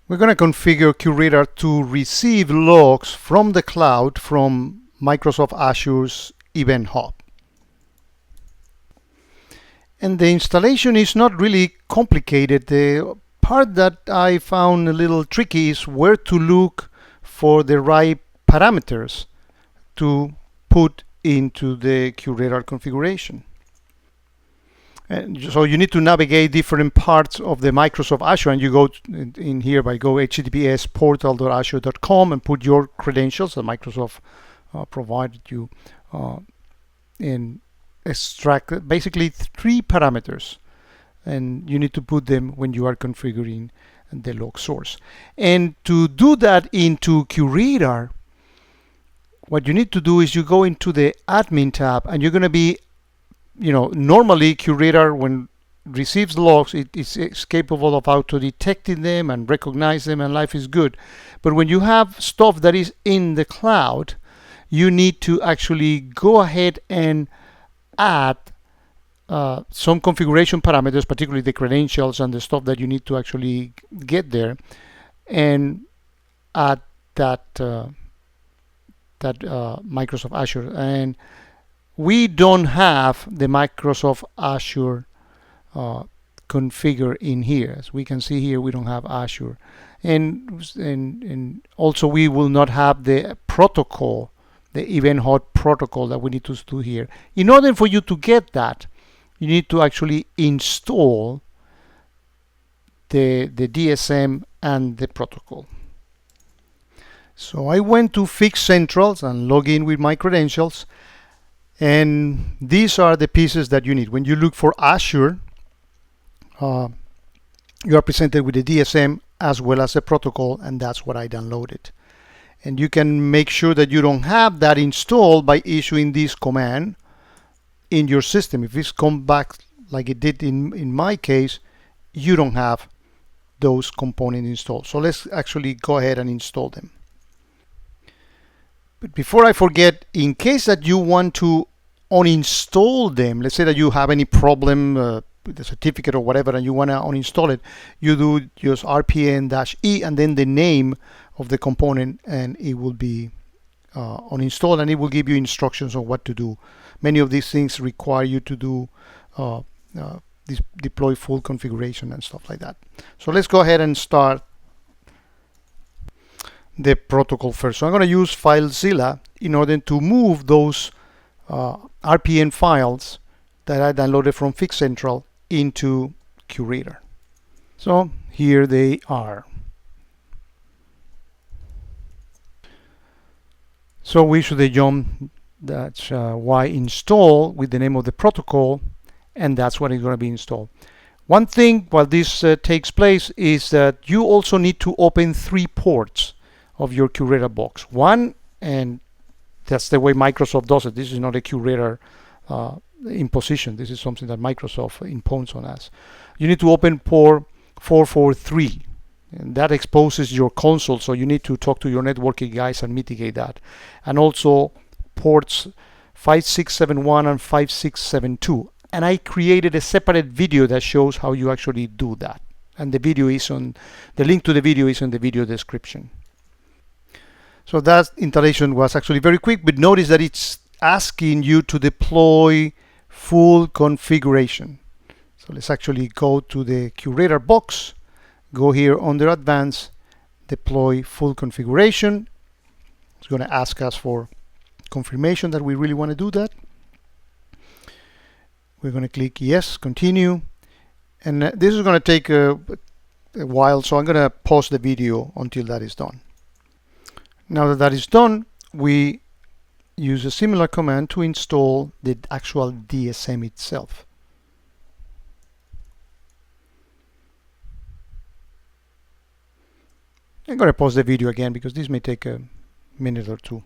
We're going to configure QRadar to receive logs from the cloud from Microsoft Azure's Event Hub. And the installation is not really complicated. The part that I found a little tricky is where to look for the right parameters to put into the QRadar configuration. And so you need to navigate different parts of the Microsoft Azure, and you go in here by go https portal.azure.com and put your credentials that Microsoft provided you and extract basically 3 parameters, and you need to put them when you are configuring the log source. And to do that into QRadar, what you need to do is you go into the admin tab, and you're going to be, normally QRadar, when receives logs, it is capable of auto detecting them and recognize them, and life is good. But when you have stuff that is in the cloud, you need to actually go ahead and add some configuration parameters, particularly the credentials and the stuff that you need to actually get there, and add that Microsoft Azure. And we don't have the Microsoft Azure configure in here. As we can see here, we don't have Azure, and also we will not have the protocol, the Event Hub protocol that we need to do here. In order for you to get that, you need to actually install the DSM and the protocol. So I went to Fix Centrals and log in with my credentials, and these are the pieces that you need. When you look for Azure, you are presented with the DSM as well as the protocol, and that's what I downloaded. And you can make sure that you don't have that installed by issuing this command in your system. If this comes back like it did in my case, you don't have those components installed. So let's actually go ahead and install them. But before I forget, in case that you want to uninstall them, let's say that you have any problem with the certificate or whatever, and you want to uninstall it, you do just rpn-e and then the name of the component, and it will be uninstalled, and it will give you instructions on what to do. Many of these things require you to do this deploy full configuration and stuff like that. So let's go ahead and start the protocol first. So I'm going to use FileZilla in order to move those RPN files that I downloaded from Fix Central into QRadar. So here they are. So we should jump, that's y install with the name of the protocol, and that's what is going to be installed. One thing while this takes place is that you also need to open 3 ports of your QRadar box. One, and that's the way Microsoft does it. This is not a QRadar imposition. This is something that Microsoft imposes on us. You need to open port 443, and that exposes your console, so you need to talk to your networking guys and mitigate that. And also ports 5671 and 5672. And I created a separate video that shows how you actually do that. And the video is on, the link to the video is in the video description. So that installation was actually very quick, but notice that it's asking you to deploy full configuration. So let's actually go to the QRadar box, go here under Advanced, deploy full configuration. It's going to ask us for confirmation that we really want to do that. We're going to click yes, continue, and this is going to take a while, so I'm going to pause the video until that is done. Now that that is done, we use a similar command to install the actual DSM itself. I'm going to pause the video again because this may take a minute or two.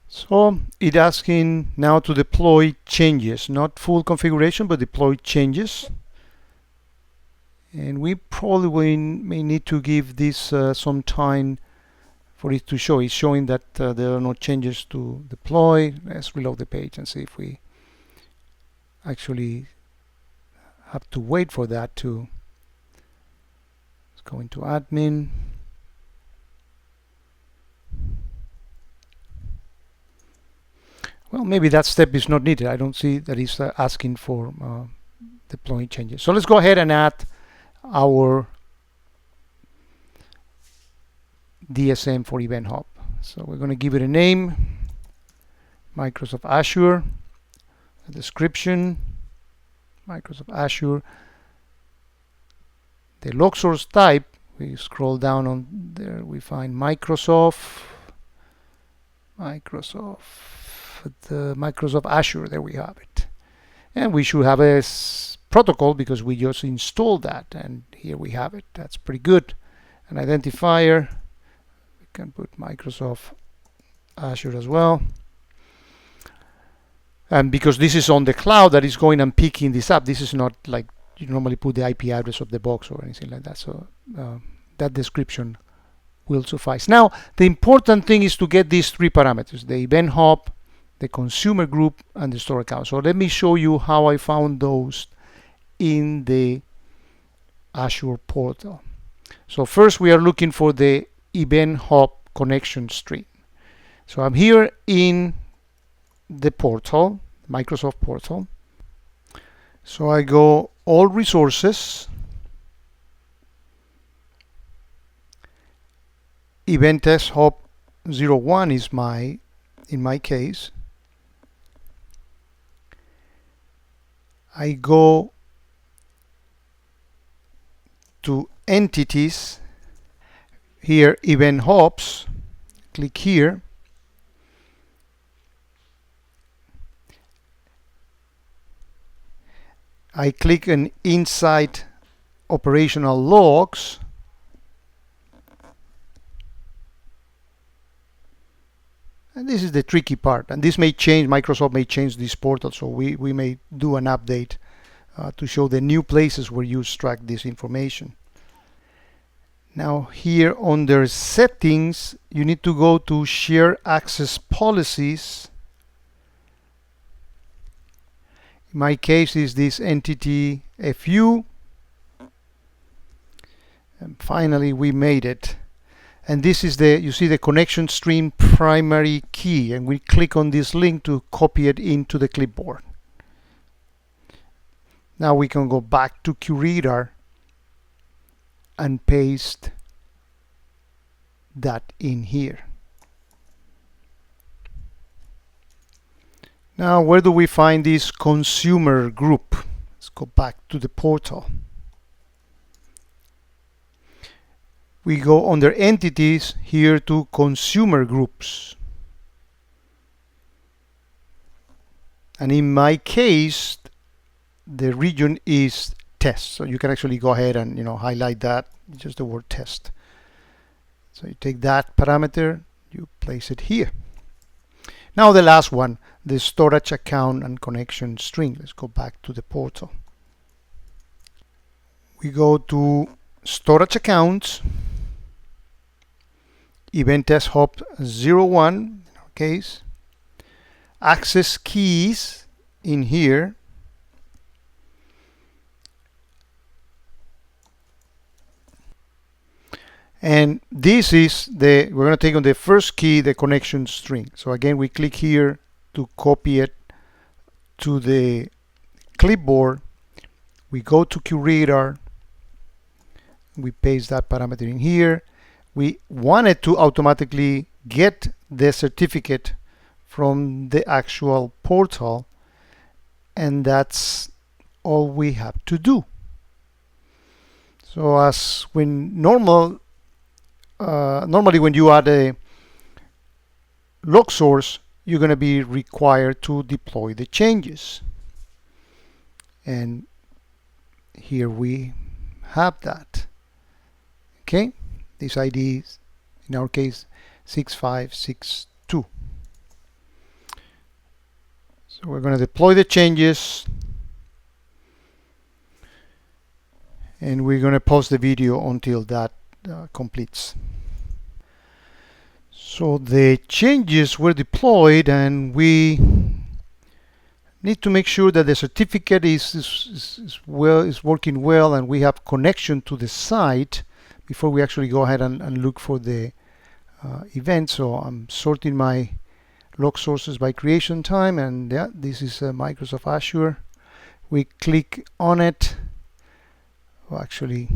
So it's asking now to deploy changes, not full configuration, but deploy changes. And we probably may need to give this some time for it to show. It's showing that there are no changes to deploy. Let's reload the page and see if we actually have to wait for that to Go into admin. Well, maybe that step is not needed. I don't see that it's asking for deploying changes. So let's go ahead and add our DSM for Event Hub. So we're going to give it a name, Microsoft Azure, a description, Microsoft Azure. The log source type, we scroll down on there, we find Microsoft Azure, there we have it. And we should have a protocol because we just installed that, and here we have it. That's pretty good. An identifier, we can put Microsoft Azure as well. And because this is on the cloud that is going and picking this up, this is not like you normally put the IP address of the box or anything like that. So that description will suffice. Now, the important thing is to get these three parameters, the event hub, the consumer group, and the store account. So let me show you how I found those in the Azure portal. So first we are looking for the event hub connection string. So I'm here in the portal, Microsoft portal. So I go all resources, event test hub 01 is in my case. I go to entities, here event hubs, click here. I click on inside operational logs. And this is the tricky part, and this may change, Microsoft may change this portal, so we may do an update to show the new places where you extract this information. Now here under settings, you need to go to share access policies. In my case is this entity FU. And finally we made it. And this is you see the connection string primary key, and we click on this link to copy it into the clipboard. Now we can go back to QRadar and paste that in here. Now where do we find this consumer group? Let's go back to the portal. We go under entities here to consumer groups. And in my case, the region is test. So you can actually go ahead and highlight that, just the word test. So you take that parameter, you place it here. Now the last one, the storage account and connection string. Let's go back to the portal. We go to storage accounts, event test hub 01 in our case, access keys in here, and this is we're going to take on the first key, the connection string. So again, we click here to copy it to the clipboard. We go to QRadar, we paste that parameter in here. We wanted to automatically get the certificate from the actual portal, and that's all we have to do. So as normally when you add a log source, you're going to be required to deploy the changes. And here we have that. Okay, this ID is, in our case, 6562. So we're going to deploy the changes, and we're going to pause the video until that completes. So the changes were deployed, and we need to make sure that the certificate is working well, and we have connection to the site before we actually go ahead and look for the event. So I'm sorting my log sources by creation time, and yeah, this is Microsoft Azure. We click on it. Well, actually,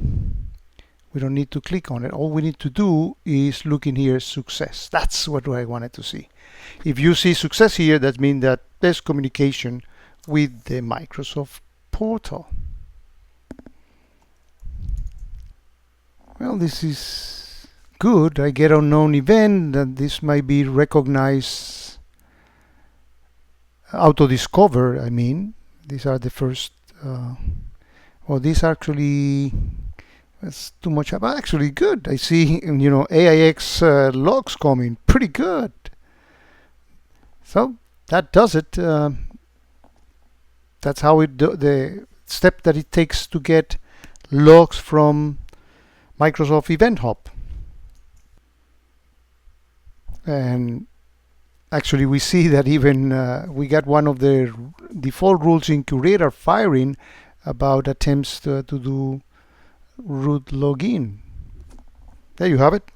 we don't need to click on it. All we need to do is look in here, success. That's what I wanted to see. If you see success here, that means that there's communication with the Microsoft portal. Well, this is good. I get unknown event, and this might be recognized, auto-discover, I mean. These are the first, well, these actually, that's too much, but actually good. I see, you know, AIX logs coming, pretty good. So that does it. That's how the step that it takes to get logs from Microsoft Event Hub. And actually we see that even we got one of the default rules in QRadar firing about attempts to do root login. There you have it.